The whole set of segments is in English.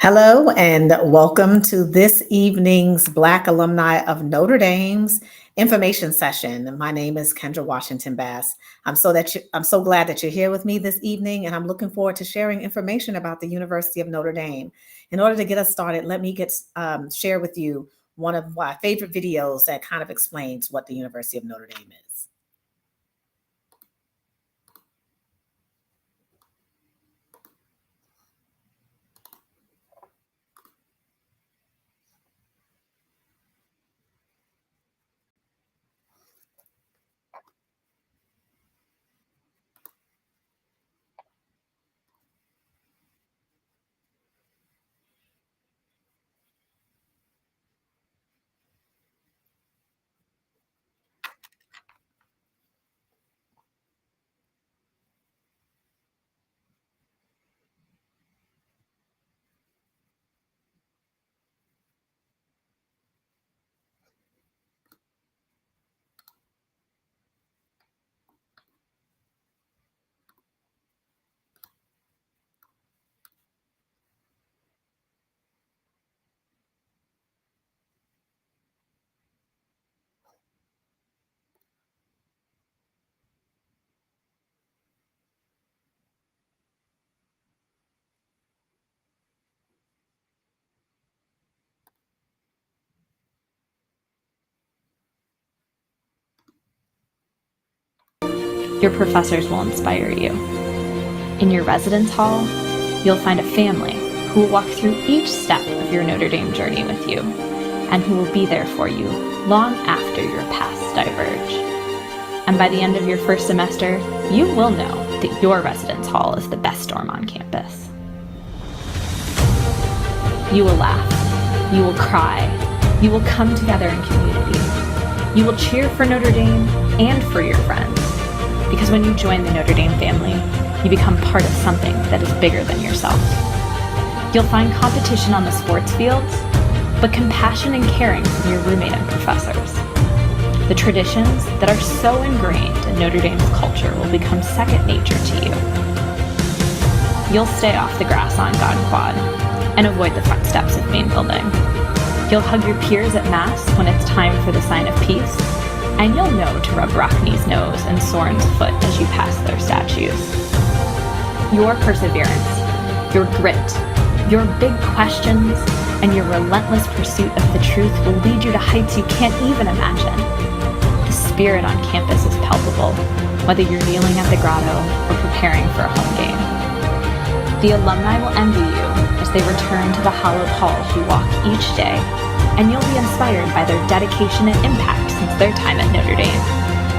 Hello and welcome to this evening's Black Alumni of Notre Dame's information session. My name is Kendra Washington Bass. I'm so glad that you're here with me this evening, and I'm looking forward to sharing information about the University of Notre Dame. In order to get us started, let me share with you one of my favorite videos that kind of explains what the University of Notre Dame is. Your professors will inspire you. In your residence hall, you'll find a family who will walk through each step of your Notre Dame journey with you, and who will be there for you long after your paths diverge. And by the end of your first semester, you will know that your residence hall is the best dorm on campus. You will laugh, you will cry, you will come together in community. You will cheer for Notre Dame and for your friends. Because when you join the Notre Dame family, you become part of something that is bigger than yourself. You'll find competition on the sports fields, but compassion and caring from your roommate and professors. The traditions that are so ingrained in Notre Dame's culture will become second nature to you. You'll stay off the grass on God Quad and avoid the front steps of main building. You'll hug your peers at Mass when it's time for the sign of peace, and you'll know to rub Rockney's nose and Soren's foot as you pass their statues. Your perseverance, your grit, your big questions, and your relentless pursuit of the truth will lead you to heights you can't even imagine. The spirit on campus is palpable, whether you're kneeling at the grotto or preparing for a home game. The alumni will envy you as they return to the hallowed halls you walk each day, and you'll be inspired by their dedication and impact since their time at Notre Dame,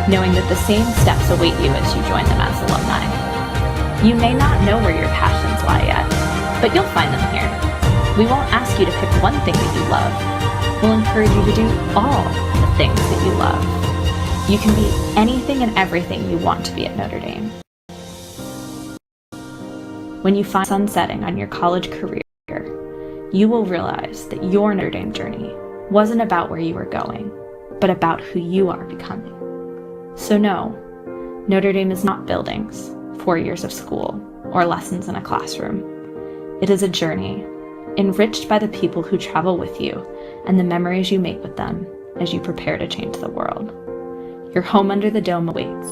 knowing that the same steps await you as you join them as alumni. You may not know where your passions lie yet, but you'll find them here. We won't ask you to pick one thing that you love. We'll encourage you to do all the things that you love. You can be anything and everything you want to be at Notre Dame. When you find sun setting on your college career, you will realize that your Notre Dame journey wasn't about where you were going, but about who you are becoming. So no, Notre Dame is not buildings, 4 years of school, or lessons in a classroom. It is a journey, enriched by the people who travel with you and the memories you make with them as you prepare to change the world. Your home under the dome awaits.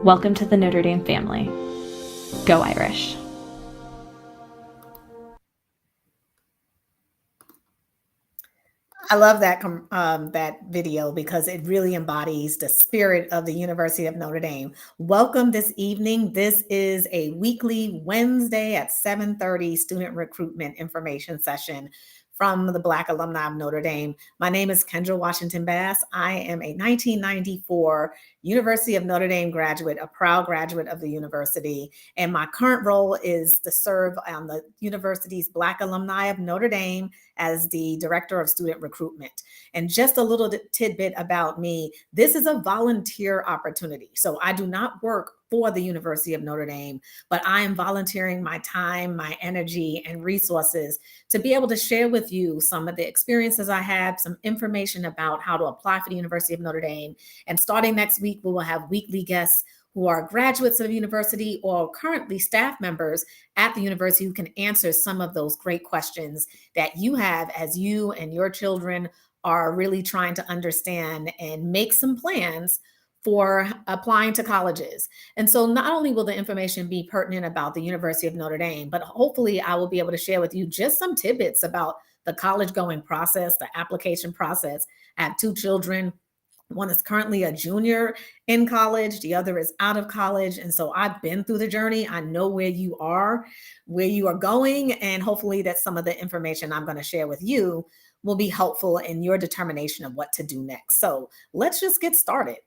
Welcome to the Notre Dame family. Go Irish. I love that video because it really embodies the spirit of the University of Notre Dame. Welcome this evening. This is a weekly Wednesday at 7:30 student recruitment information session from the Black Alumni of Notre Dame. My name is Kendra Washington Bass. I am a 1994 University of Notre Dame graduate, a proud graduate of the university. And my current role is to serve on the university's Black Alumni of Notre Dame as the Director of Student Recruitment. And just a little tidbit about me, this is a volunteer opportunity. So I do not work for the University of Notre Dame, but I am volunteering my time, my energy, and resources to be able to share with you some of the experiences I had, some information about how to apply for the University of Notre Dame. And starting next week, we will have weekly guests who are graduates of the university or currently staff members at the university who can answer some of those great questions that you have as you and your children are really trying to understand and make some plans for applying to colleges. And so not only will the information be pertinent about the University of Notre Dame, but hopefully I will be able to share with you just some tidbits about the college going process, the application process. I have two children. One is currently a junior in college, the other is out of college. And so I've been through the journey. I know where you are going, and hopefully that some of the information I'm going to share with you will be helpful in your determination of what to do next. So let's just get started.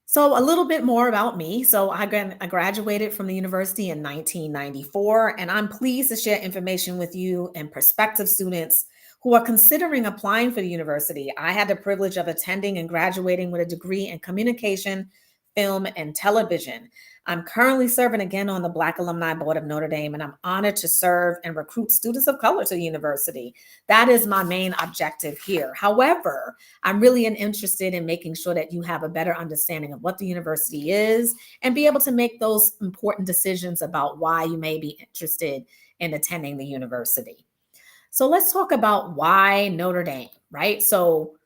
So a little bit more about me. So I graduated from the university in 1994, and I'm pleased to share information with you and prospective students who are considering applying for the university. I had the privilege of attending and graduating with a degree in communication, film, and television. I'm currently serving again on the Black Alumni Board of Notre Dame, and I'm honored to serve and recruit students of color to the university. That is my main objective here. However, I'm really interested in making sure that you have a better understanding of what the university is and be able to make those important decisions about why you may be interested in attending the university. So let's talk about why Notre Dame, right? So,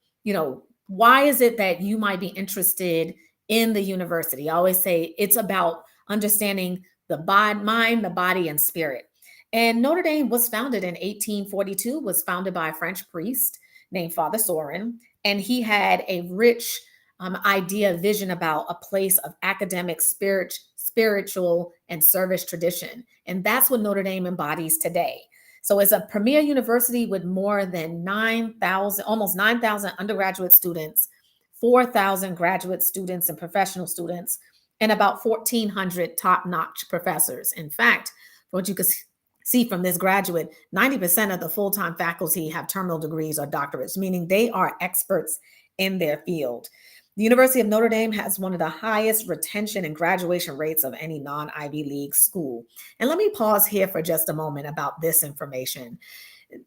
why is it that you might be interested in the university? I always say it's about understanding the mind, the body, and spirit. And Notre Dame was founded in 1842, was founded by a French priest named Father Sorin. And he had a rich vision about a place of academic, spiritual, and service tradition. And that's what Notre Dame embodies today. So it's a premier university with more than almost 9,000 undergraduate students, 4,000 graduate students and professional students, and about 1,400 top-notch professors. In fact, what you can see from this graduate, 90% of the full-time faculty have terminal degrees or doctorates, meaning they are experts in their field. The University of Notre Dame has one of the highest retention and graduation rates of any non-Ivy League school. And let me pause here for just a moment about this information.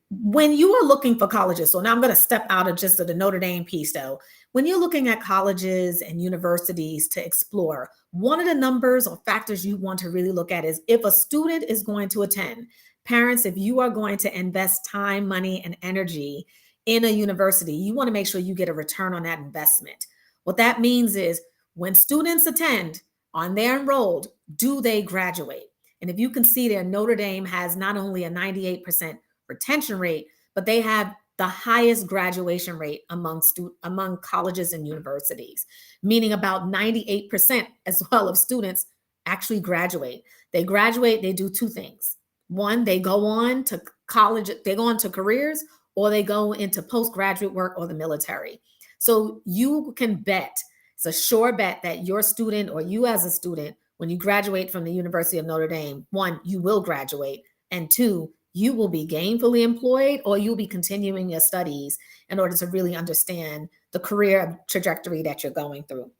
When you are looking for colleges, so now I'm going to step out of just the Notre Dame piece though. When you're looking at colleges and universities to explore, one of the numbers or factors you want to really look at is if a student is going to attend. Parents, if you are going to invest time, money, and energy in a university, you want to make sure you get a return on that investment. What that means is when students attend, they're enrolled, do they graduate? And if you can see there, Notre Dame has not only a 98% retention rate, but they have the highest graduation rate among colleges and universities, meaning about 98% as well of students actually graduate. They graduate, they do two things. One, they go on to college, they go on to careers, or they go into postgraduate work or the military. So you can bet, it's a sure bet that your student or you as a student, when you graduate from the University of Notre Dame, one, you will graduate, and two, you will be gainfully employed or you'll be continuing your studies in order to really understand the career trajectory that you're going through.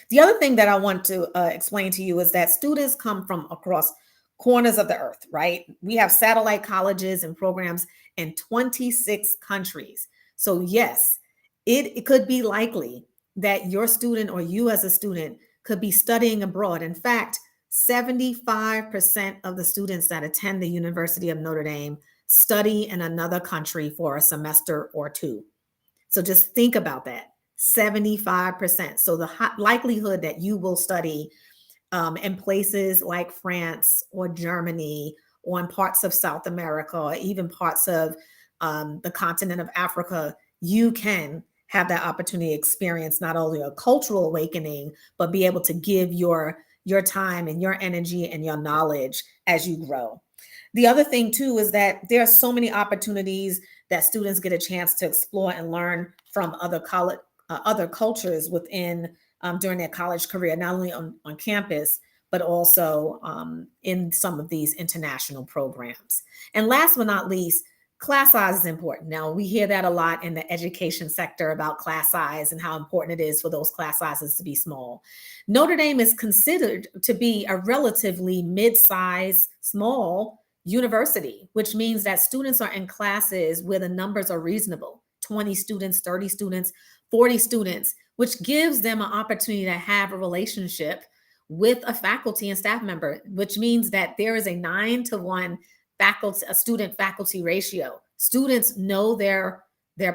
The other thing that I want to explain to you is that students come from across corners of the earth, right? We have satellite colleges and programs in 26 countries. So yes, it could be likely that your student or you as a student could be studying abroad. In fact, 75% of the students that attend the University of Notre Dame study in another country for a semester or two. So just think about that, 75%. So the likelihood that you will study in places like France or Germany or in parts of South America or even parts of the continent of Africa, you can have that opportunity to experience not only a cultural awakening, but be able to give your time and your energy and your knowledge as you grow. The other thing too is that there are so many opportunities that students get a chance to explore and learn from other cultures within during their college career, not only on campus, but also in some of these international programs. And last but not least, class size is important. Now, we hear that a lot in the education sector about class size and how important it is for those class sizes to be small. Notre Dame is considered to be a relatively mid-size, small university, which means that students are in classes where the numbers are reasonable, 20 students, 30 students, 40 students, which gives them an opportunity to have a relationship with a faculty and staff member, which means that there is a 9-to-1 faculty, a student faculty ratio. Students know their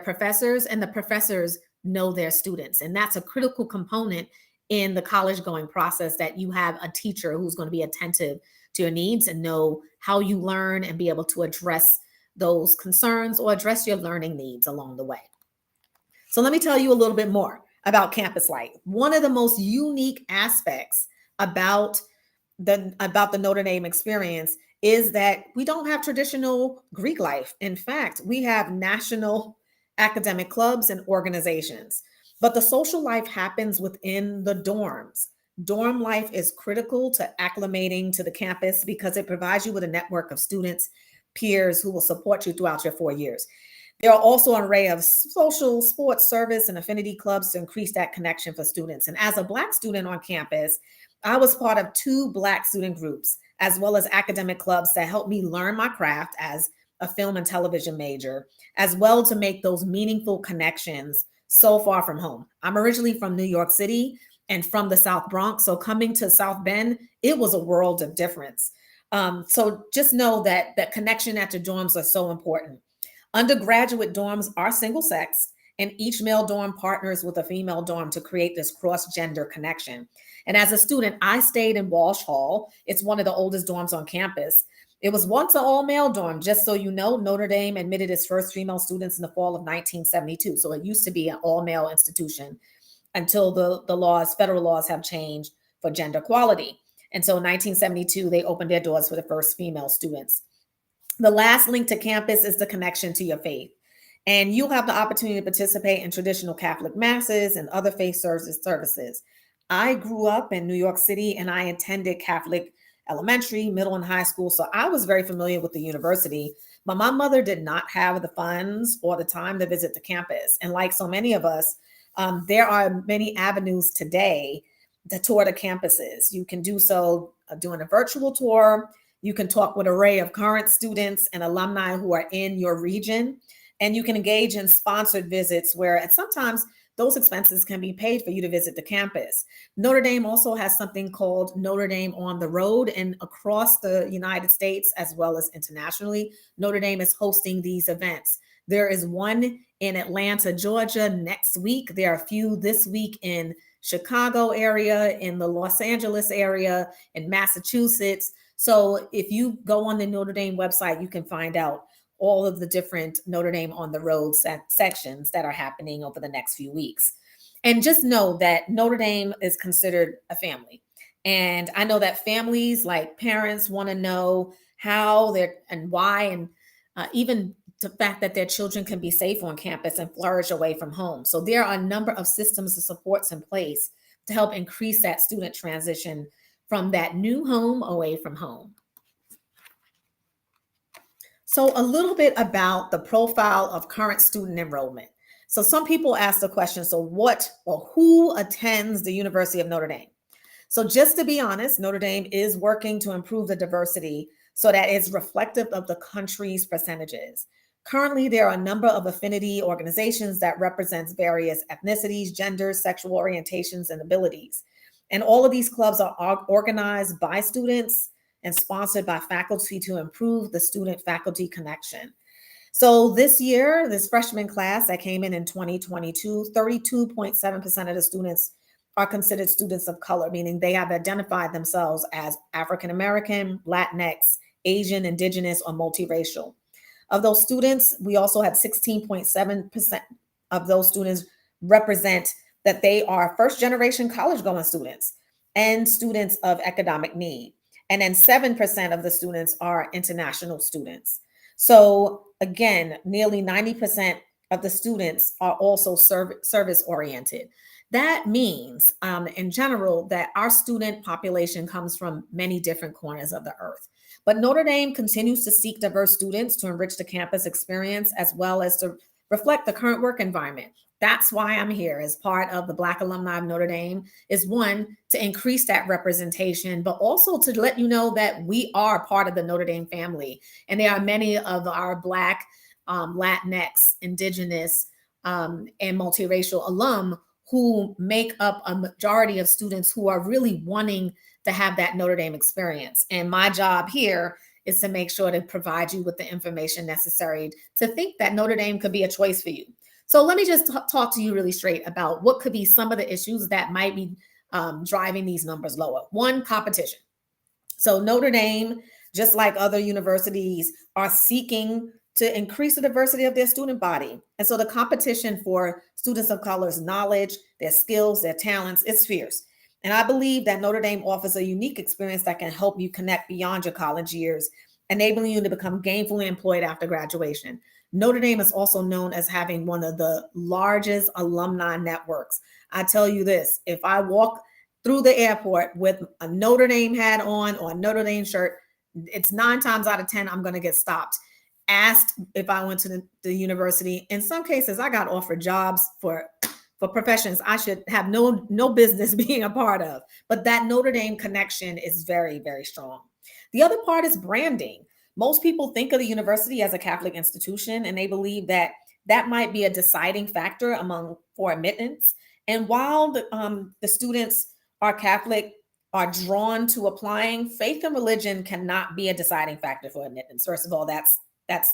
professors, and the professors know their students. And that's a critical component in the college going process, that you have a teacher who's going to be attentive to your needs and know how you learn and be able to address those concerns or address your learning needs along the way. So let me tell you a little bit more about campus life. One of the most unique aspects about the Notre Dame experience is that we don't have traditional Greek life. In fact, we have national academic clubs and organizations, but the social life happens within the dorms. Dorm life is critical to acclimating to the campus because it provides you with a network of students, peers who will support you throughout your 4 years. There are also an array of social, sports, service, and affinity clubs to increase that connection for students. And as a Black student on campus, I was part of 2 Black student groups, as well as academic clubs that helped me learn my craft as a film and television major, as well to make those meaningful connections so far from home. I'm originally from New York City and from the South Bronx, so coming to South Bend, it was a world of difference. So just know that that connection at your dorms are so important. Undergraduate dorms are single-sex, and each male dorm partners with a female dorm to create this cross-gender connection. And as a student, I stayed in Walsh Hall. It's one of the oldest dorms on campus. It was once an all-male dorm. Just so you know, Notre Dame admitted its first female students in the fall of 1972. So it used to be an all-male institution until the federal laws have changed for gender equality. And so in 1972, they opened their doors for the first female students. The last link to campus is the connection to your faith. And you'll have the opportunity to participate in traditional Catholic masses and other faith services. I grew up in New York City and I attended Catholic elementary, middle, and high school. So I was very familiar with the university, but my mother did not have the funds or the time to visit the campus. And like so many of us, there are many avenues today to tour the campuses. You can do so doing a virtual tour. You can talk with an array of current students and alumni who are in your region, and you can engage in sponsored visits where sometimes those expenses can be paid for you to visit the campus. Notre Dame also has something called Notre Dame on the Road, and across the United States as well as internationally, Notre Dame is hosting these events. There is one in Atlanta, Georgia next week. There are a few this week in Chicago area, in the Los Angeles area, in Massachusetts. So if you go on the Notre Dame website, you can find out all of the different Notre Dame on the Road sections that are happening over the next few weeks. And just know that Notre Dame is considered a family. And I know that families, like parents, want to know how and why, and even the fact that their children can be safe on campus and flourish away from home. So there are a number of systems and supports in place to help increase that student transition from that new home away from home. So a little bit about the profile of current student enrollment. So some people ask the question, so what or who attends the University of Notre Dame? So just to be honest, Notre Dame is working to improve the diversity so that it's reflective of the country's percentages. Currently, there are a number of affinity organizations that represents various ethnicities, genders, sexual orientations, and abilities. And all of these clubs are organized by students and sponsored by faculty to improve the student-faculty connection. So this year, this freshman class that came in 2022, 32.7% of the students are considered students of color, meaning they have identified themselves as African American, Latinx, Asian, Indigenous, or multiracial. Of those students, we also had 16.7% of those students represent that they are first-generation college-going students and students of economic need. And then 7% of the students are international students. So again, nearly 90% of the students are also service-oriented. That means, in general, that our student population comes from many different corners of the earth. But Notre Dame continues to seek diverse students to enrich the campus experience, as well as to reflect the current work environment. That's why I'm here as part of the Black alumni of Notre Dame, is one, to increase that representation, but also to let you know that we are part of the Notre Dame family. And there are many of our Black, Latinx, Indigenous, and multiracial alum who make up a majority of students who are really wanting to have that Notre Dame experience. And my job here is to make sure to provide you with the information necessary to think that Notre Dame could be a choice for you. So let me just talk to you really straight about what could be some of the issues that might be driving these numbers lower. One, competition. So Notre Dame, just like other universities, are seeking to increase the diversity of their student body. And so the competition for students of color's knowledge, their skills, their talents, it's fierce. And I believe that Notre Dame offers a unique experience that can help you connect beyond your college years, enabling you to become gainfully employed after graduation. Notre Dame is also known as having one of the largest alumni networks. I tell you this, if I walk through the airport with a Notre Dame hat on or a Notre Dame shirt, it's 9 times out of 10, I'm going to get stopped, asked if I went to the university. In some cases, I got offered jobs for professions I should have no business being a part of. But that Notre Dame connection is very, very strong. The other part is branding. Most people think of the university as a Catholic institution, and they believe that that might be a deciding factor for admittance. And while the students are Catholic, are drawn to applying, faith and religion cannot be a deciding factor for admittance. First of all, that's not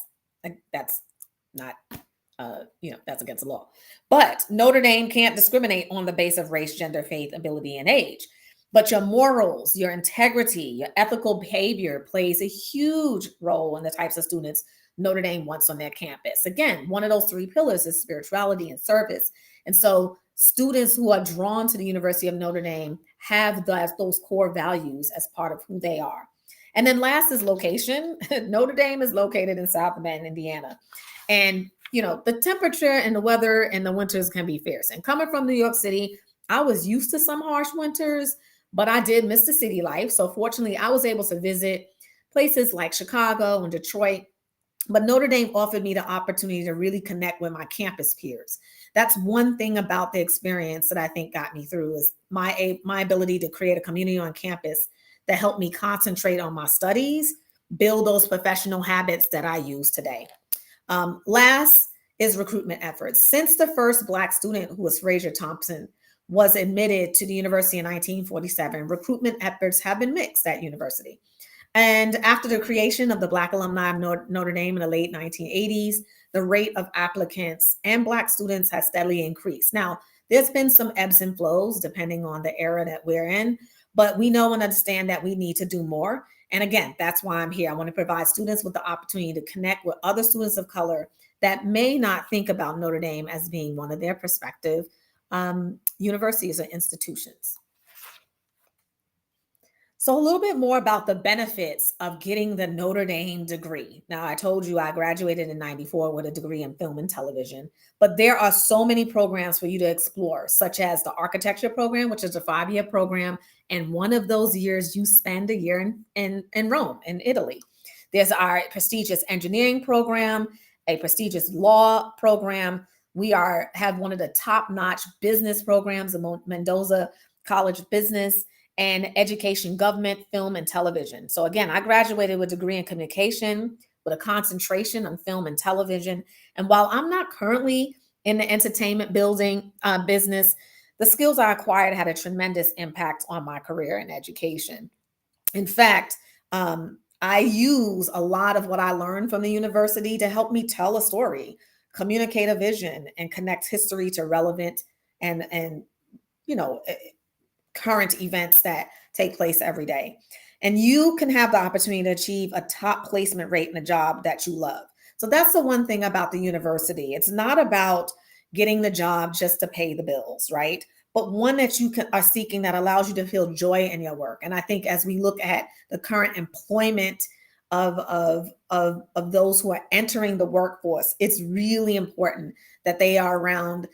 that's against the law. But Notre Dame can't discriminate on the basis of race, gender, faith, ability, and age. But your morals, your integrity, your ethical behavior plays a huge role in the types of students Notre Dame wants on their campus. Again, one of those 3 pillars is spirituality and service. And so students who are drawn to the University of Notre Dame have those core values as part of who they are. And then last is location. Notre Dame is located in South Bend, Indiana. And the temperature and the weather in the winters can be fierce. And coming from New York City, I was used to some harsh winters, but I did miss the city life. So fortunately, I was able to visit places like Chicago and Detroit. But Notre Dame offered me the opportunity to really connect with my campus peers. That's one thing about the experience that I think got me through, is my ability to create a community on campus that helped me concentrate on my studies, build those professional habits that I use today. Last is recruitment efforts. Since the first Black student, who was Fraser Thompson, was admitted to the university in 1947, recruitment efforts have been mixed at university. And after the creation of the Black alumni of Notre Dame in the late 1980s, the rate of applicants and Black students has steadily increased. Now, there's been some ebbs and flows depending on the era that we're in, but we know and understand that we need to do more. And again, that's why I'm here. I want to provide students with the opportunity to connect with other students of color that may not think about Notre Dame as being one of their prospective universities or institutions. So a little bit more about the benefits of getting the Notre Dame degree. Now, I told you I graduated in 94 with a degree in film and television, but there are so many programs for you to explore, such as the architecture program, which is a 5-year program. And one of those years you spend a year in Rome, in Italy. There's our prestigious engineering program, a prestigious law program. We have one of the top-notch business programs, the Mendoza College of Business, and education, government, film, and television. So again, I graduated with a degree in communication with a concentration on film and television. And while I'm not currently in the entertainment business, the skills I acquired had a tremendous impact on my career in education. In fact, I use a lot of what I learned from the university to help me tell a story, communicate a vision, and connect history to relevant and current events that take place every day. And you can have the opportunity to achieve a top placement rate in a job that you love. So that's the one thing about the university. It's not about getting the job just to pay the bills, right? But one that you are seeking that allows you to feel joy in your work. And I think as we look at the current employment of those who are entering the workforce, it's really important that they are around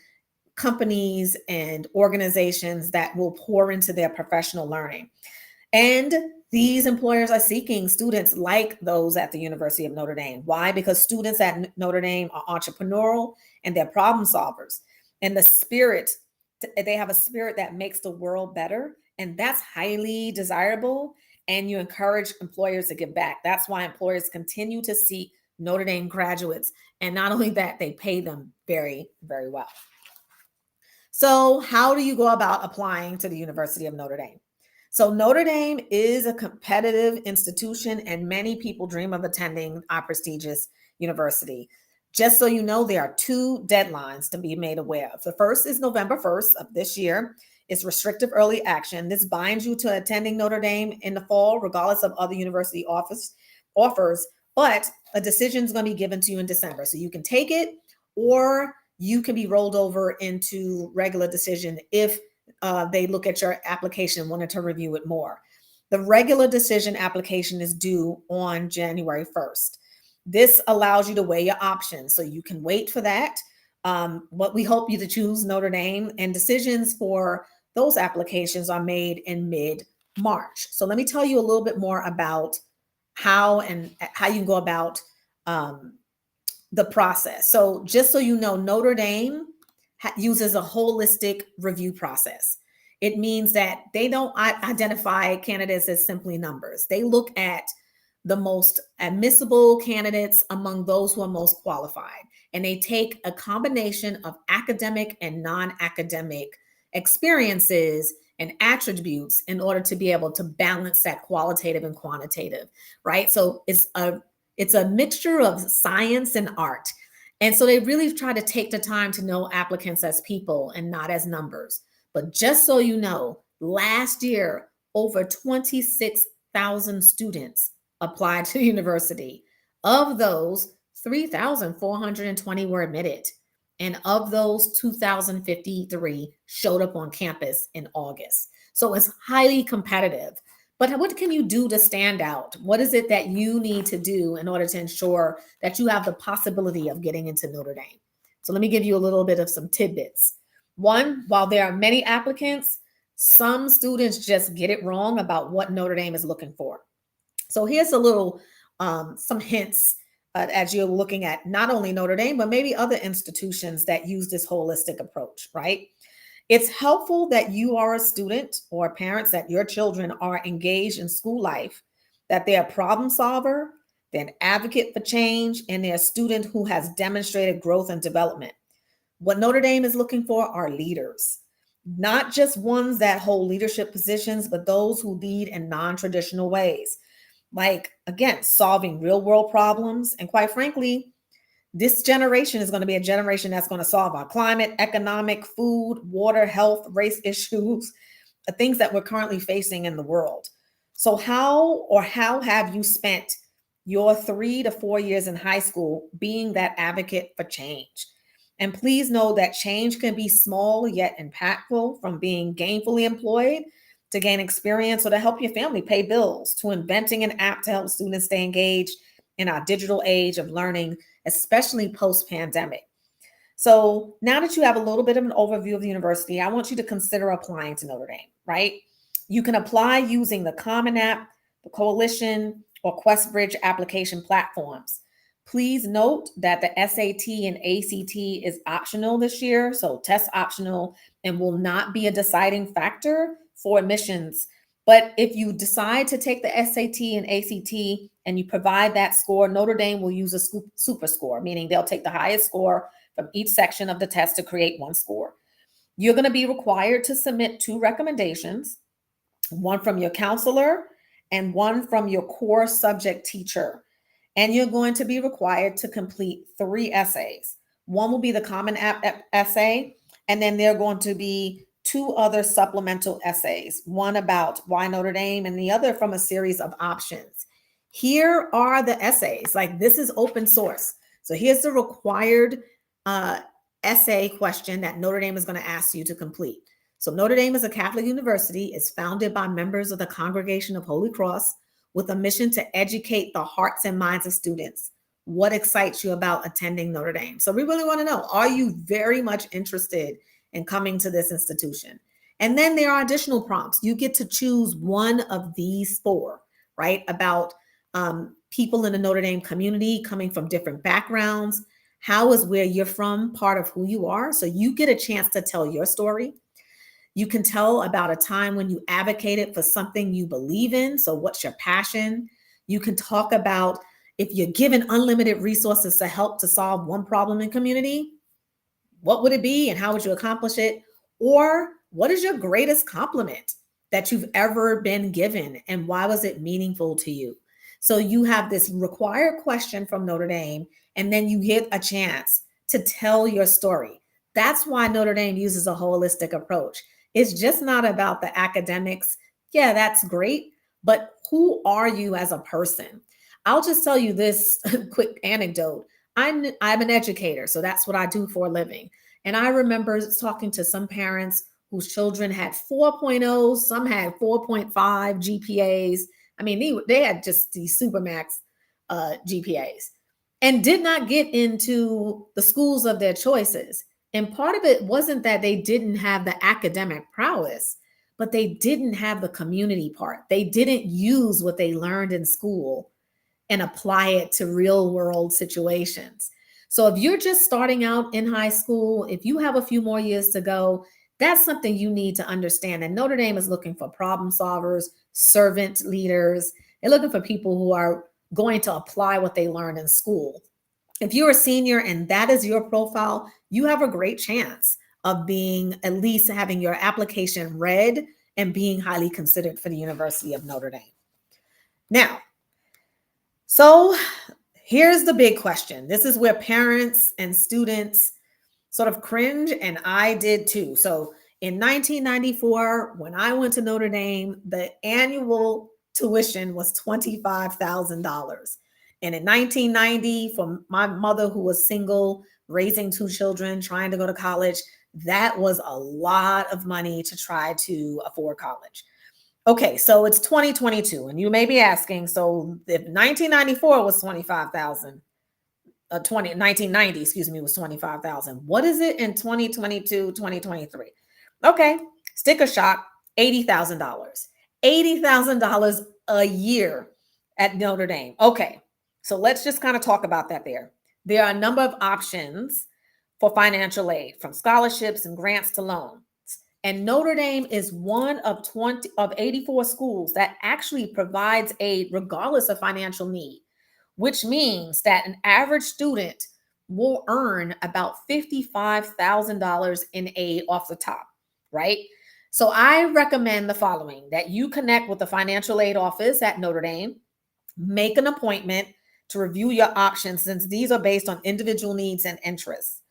companies and organizations that will pour into their professional learning. And these employers are seeking students like those at the University of Notre Dame. Why? Because students at Notre Dame are entrepreneurial and they're problem solvers. And they have a spirit that makes the world better. And that's highly desirable. And you encourage employers to give back. That's why employers continue to seek Notre Dame graduates. And not only that, they pay them very, very well. So, how do you go about applying to the University of Notre Dame? So, Notre Dame is a competitive institution, and many people dream of attending our prestigious university. Just so you know, there are two deadlines to be made aware of. The first is November 1st of this year. It's restrictive early action. This binds you to attending Notre Dame in the fall, regardless of other university offers, but a decision is going to be given to you in December. So you can take it, or you can be rolled over into regular decision if they look at your application and wanted to review it more. The regular decision application is due on January 1st. This allows you to weigh your options, so you can wait for that. What we hope you to choose Notre Dame, and decisions for those applications are made in mid-March. So let me tell you a little bit more about how you can go about the process. So just so you know, Notre Dame uses a holistic review process. It means that they don't identify candidates as simply numbers. They look at the most admissible candidates among those who are most qualified, and they take a combination of academic and non-academic experiences and attributes in order to be able to balance that qualitative and quantitative, right? So it's a mixture of science and art. And so they really try to take the time to know applicants as people and not as numbers. But just so you know, last year, over 26,000 students applied to the university. Of those, 3,420 were admitted. And of those, 2,053 showed up on campus in August. So it's highly competitive. But what can you do to stand out? What is it that you need to do in order to ensure that you have the possibility of getting into Notre Dame? So let me give you a little bit of some tidbits. One, while there are many applicants, some students just get it wrong about what Notre Dame is looking for. So here's a little, some hints as you're looking at not only Notre Dame, but maybe other institutions that use this holistic approach, right? It's helpful that you are a student or parents, that your children are engaged in school life, that they're a problem solver, they're an advocate for change, and they're a student who has demonstrated growth and development. What Notre Dame is looking for are leaders, not just ones that hold leadership positions, but those who lead in non-traditional ways. Like, again, solving real world problems. And quite frankly, this generation is going to be a generation that's going to solve our climate, economic, food, water, health, race issues, the things that we're currently facing in the world. So how have you spent your 3 to 4 years in high school being that advocate for change? And please know that change can be small yet impactful, from being gainfully employed to gain experience or to help your family pay bills, to inventing an app to help students stay engaged in our digital age of learning, especially post-pandemic. So now that you have a little bit of an overview of the university, I want you to consider applying to Notre Dame, right? You can apply using the Common App, the Coalition, or QuestBridge application platforms. Please note that the SAT and ACT is optional this year, so test optional, and will not be a deciding factor for admissions. But if you decide to take the SAT and ACT and you provide that score, Notre Dame will use a super score, meaning they'll take the highest score from each section of the test to create one score. You're going to be required to submit 2 recommendations, one from your counselor and one from your core subject teacher. And you're going to be required to complete 3 essays. One will be the Common App essay, and then there are going to be 2 other supplemental essays, one about why Notre Dame and the other from a series of options. Here are the essays. Like, this is open source. So here's the required essay question that Notre Dame is going to ask you to complete. So Notre Dame is a Catholic university. It's founded by members of the Congregation of Holy Cross with a mission to educate the hearts and minds of students. What excites you about attending Notre Dame? So we really want to know, are you very much interested in coming to this institution? And then there are additional prompts. You get to choose one of these 4, right? About people in the Notre Dame community coming from different backgrounds. How is where you're from part of who you are? So you get a chance to tell your story. You can tell about a time when you advocated for something you believe in. So what's your passion? You can talk about if you're given unlimited resources to help to solve one problem in community, what would it be and how would you accomplish it? Or what is your greatest compliment that you've ever been given, and why was it meaningful to you? So you have this required question from Notre Dame, and then you get a chance to tell your story. That's why Notre Dame uses a holistic approach. It's just not about the academics. Yeah, that's great, but who are you as a person? I'll just tell you this quick anecdote. I'm an educator, so that's what I do for a living. And I remember talking to some parents whose children had 4.0s, some had 4.5 GPAs. I mean, they had just these supermax GPAs and did not get into the schools of their choices. And part of it wasn't that they didn't have the academic prowess, but they didn't have the community part. They didn't use what they learned in school and apply it to real world situations. So if you're just starting out in high school, if you have a few more years to go, that's something you need to understand. And Notre Dame is looking for problem solvers, servant leaders. They're looking for people who are going to apply what they learned in school. If you're a senior and that is your profile, you have a great chance of being, at least having your application read and being highly considered for the University of Notre Dame. Now, so here's the big question. This is where parents and students sort of cringe, and I did too. So in 1994, when I went to Notre Dame, the annual tuition was $25,000. And in 1990, for my mother, who was single, raising two children, trying to go to college, that was a lot of money to try to afford college. Okay, so it's 2022, and you may be asking, so if 1994 was 25,000, 1990, excuse me, was 25,000. What is it in 2022, 2023? Okay, sticker shock, $80,000. $80,000 a year at Notre Dame. Okay, so let's just kind of talk about that there. There are a number of options for financial aid, from scholarships and grants to loans. And Notre Dame is one of 84 schools that actually provides aid regardless of financial need, which means that an average student will earn about $55,000 in aid off the top, right? So I recommend the following: that you connect with the financial aid office at Notre Dame, make an appointment to review your options, since these are based on individual needs and interests.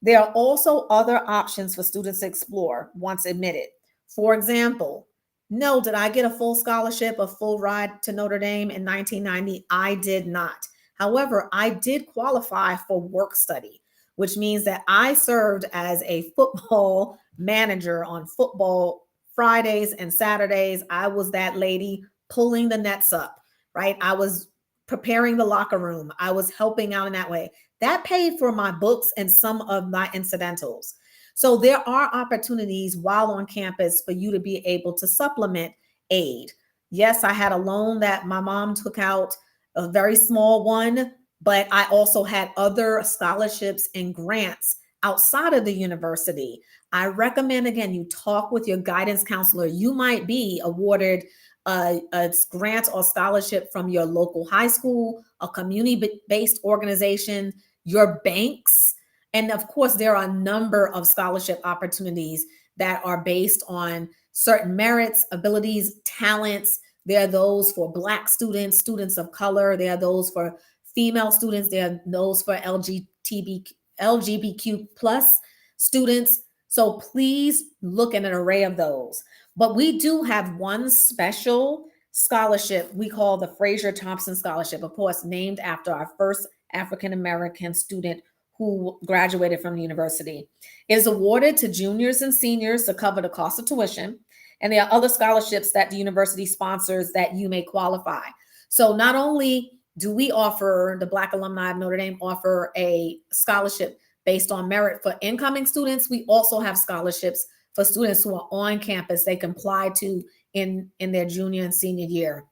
There are also other options for students to explore once admitted. For example, no, did I get a full scholarship, a full ride to Notre Dame in 1990? I did not. However, I did qualify for work study, which means that I served as a football manager on football Fridays and Saturdays. I was that lady pulling the nets up, right? I was preparing the locker room. I was helping out in that way. That paid for my books and some of my incidentals. So there are opportunities while on campus for you to be able to supplement aid. Yes, I had a loan that my mom took out, a very small one, but I also had other scholarships and grants outside of the university. I recommend, again, you talk with your guidance counselor. You might be awarded a grant or scholarship from your local high school, a community-based organization, your banks. And of course, there are a number of scholarship opportunities that are based on certain merits, abilities, talents. There are those for Black students, students of color. There are those for female students. There are those for LGBTQ plus students. So please look at an array of those. But we do have one special scholarship we call the Fraser Thompson Scholarship, of course, named after our first African-American student who graduated from the university. It is awarded to juniors and seniors to cover the cost of tuition. And there are other scholarships that the university sponsors that you may qualify. So not only do we offer, the Black alumni of Notre Dame offer a scholarship based on merit for incoming students, we also have scholarships for students who are on campus they can apply to in their junior and senior year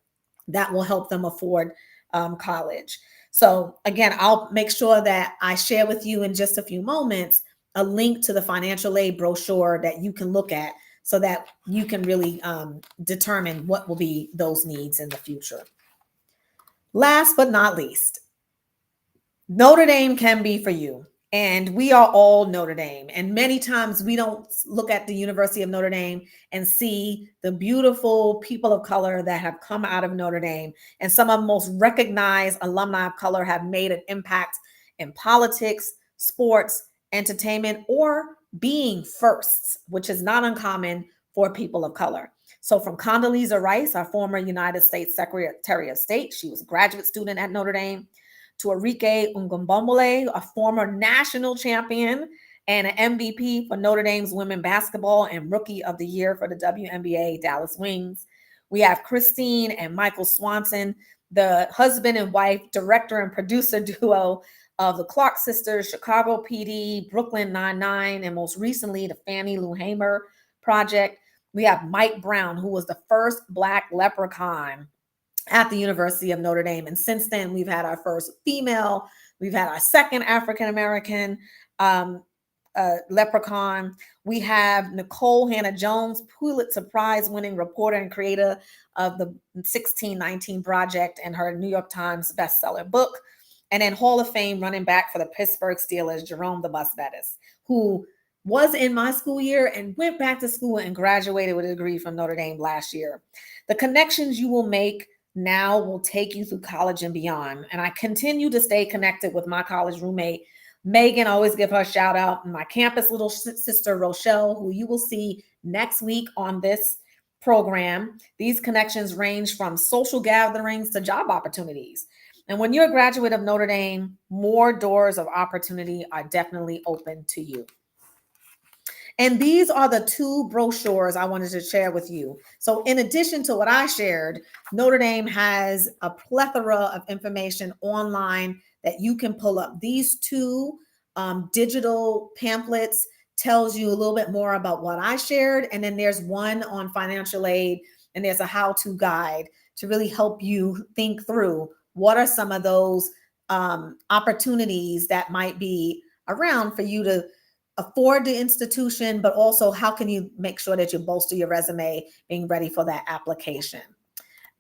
that will help them afford college. So again, I'll make sure that I share with you in just a few moments a link to the financial aid brochure that you can look at so that you can really determine what will be those needs in the future. Last but not least, Notre Dame can be for you. And we are all Notre Dame. And many times we don't look at the University of Notre Dame and see the beautiful people of color that have come out of Notre Dame. And some of the most recognized alumni of color have made an impact in politics, sports, entertainment, or being firsts, which is not uncommon for people of color. So from Condoleezza Rice, our former United States Secretary of State, she was a graduate student at Notre Dame, to Enrique Ungambombole, a former national champion and an MVP for Notre Dame's women basketball and Rookie of the Year for the WNBA Dallas Wings. We have Christine and Michael Swanson, the husband and wife, director and producer duo of the Clark Sisters, Chicago PD, Brooklyn Nine-Nine, and most recently the Fannie Lou Hamer Project. We have Mike Brown, who was the first Black leprechaun at the University of Notre Dame. And since then, we've had our first female, we've had our second African-American leprechaun. We have Nicole Hannah-Jones, Pulitzer Prize-winning reporter and creator of the 1619 Project and her New York Times bestseller book. And then Hall of Fame running back for the Pittsburgh Steelers, Jerome the Bus Bettis, who was in my school year and went back to school and graduated with a degree from Notre Dame last year. The connections you will make now will take you through college and beyond. And I continue to stay connected with my college roommate, Megan. I always give her a shout out. And my campus little sister, Rochelle, who you will see next week on this program. These connections range from social gatherings to job opportunities. And when you're a graduate of Notre Dame, more doors of opportunity are definitely open to you. And these are the two brochures I wanted to share with you. So in addition to what I shared, Notre Dame has a plethora of information online that you can pull up. These two digital pamphlets tells you a little bit more about what I shared. And then there's one on financial aid, and there's a how-to guide to really help you think through what are some of those opportunities that might be around for you to afford the institution, but also how can you make sure that you bolster your resume being ready for that application.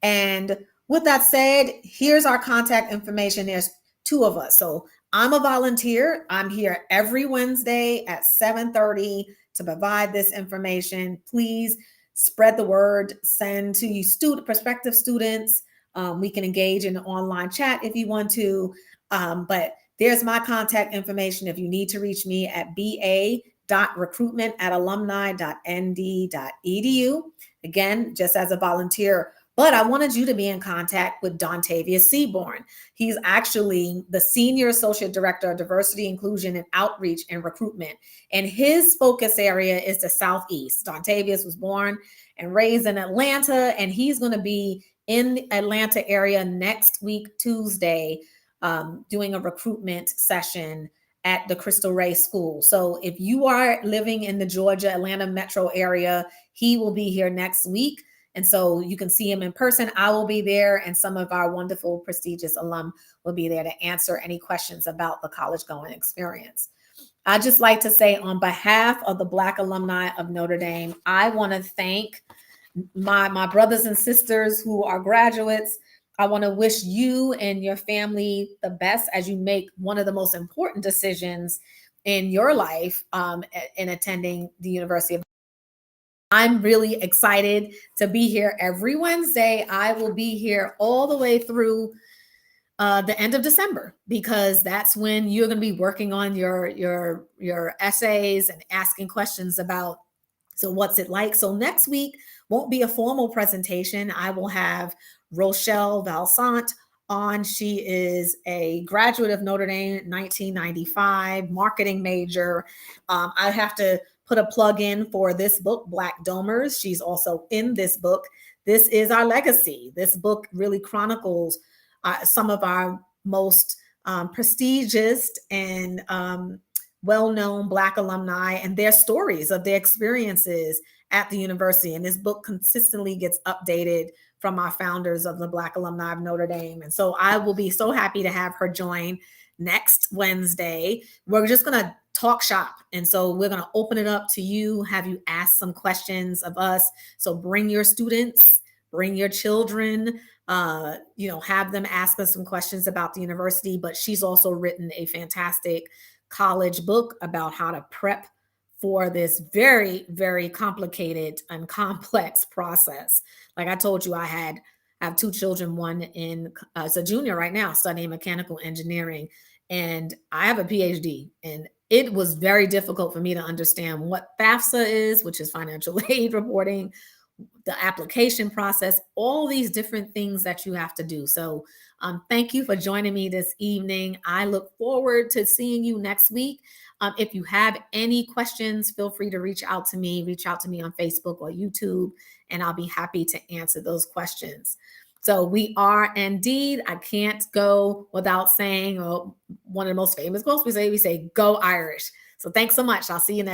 And with that said, here's our contact information. There's two of us. So I'm a volunteer. I'm here every Wednesday at 7:30 to provide this information. Please spread the word, send to you prospective students. We can engage in an online chat if you want to, but there's my contact information if you need to reach me at ba.recruitment@alumni.nd.edu. Again, just as a volunteer. But I wanted you to be in contact with Dontavius Seaborn. He's actually the Senior Associate Director of Diversity, Inclusion, and Outreach and Recruitment. And his focus area is the Southeast. Dontavius was born and raised in Atlanta, and he's going to be in the Atlanta area next week, Tuesday, doing a recruitment session at the Crystal Ray School. So if you are living in the Georgia, Atlanta metro area, he will be here next week. And so you can see him in person. I will be there, and some of our wonderful, prestigious alum will be there to answer any questions about the college going experience. I'd just like to say, on behalf of the Black alumni of Notre Dame, I want to thank my brothers and sisters who are graduates. I want to wish you and your family the best as you make one of the most important decisions in your life in attending the University of. I'm really excited to be here every Wednesday. I will be here all the way through the end of December, because that's when you're going to be working on your essays and asking questions about, so what's it like? So next week won't be a formal presentation. I will have Rochelle Valsant on. She is a graduate of Notre Dame, 1995, marketing major. I have to put a plug in for this book, Black Domers. She's also in this book. This is our legacy. This book really chronicles some of our most prestigious and well-known Black alumni and their stories of their experiences at the university. And this book consistently gets updated from our founders of the Black alumni of Notre Dame. And so I will be so happy to have her join next Wednesday. We're just going to talk shop. And so we're going to open it up to you, have you ask some questions of us. So bring your students, bring your children, have them ask us some questions about the university. But she's also written a fantastic college book about how to prep for this very, very complicated and complex process. Like I told you, I have two children, one is a junior right now studying mechanical engineering, and I have a PhD. And it was very difficult for me to understand what FAFSA is, which is financial aid reporting, the application process, all these different things that you have to do. So thank you for joining me this evening. I look forward to seeing you next week. If you have any questions, feel free to reach out to me on Facebook or YouTube, and I'll be happy to answer those questions. So we are indeed, I can't go without saying one of the most famous quotes we say, go Irish. So thanks so much. I'll see you next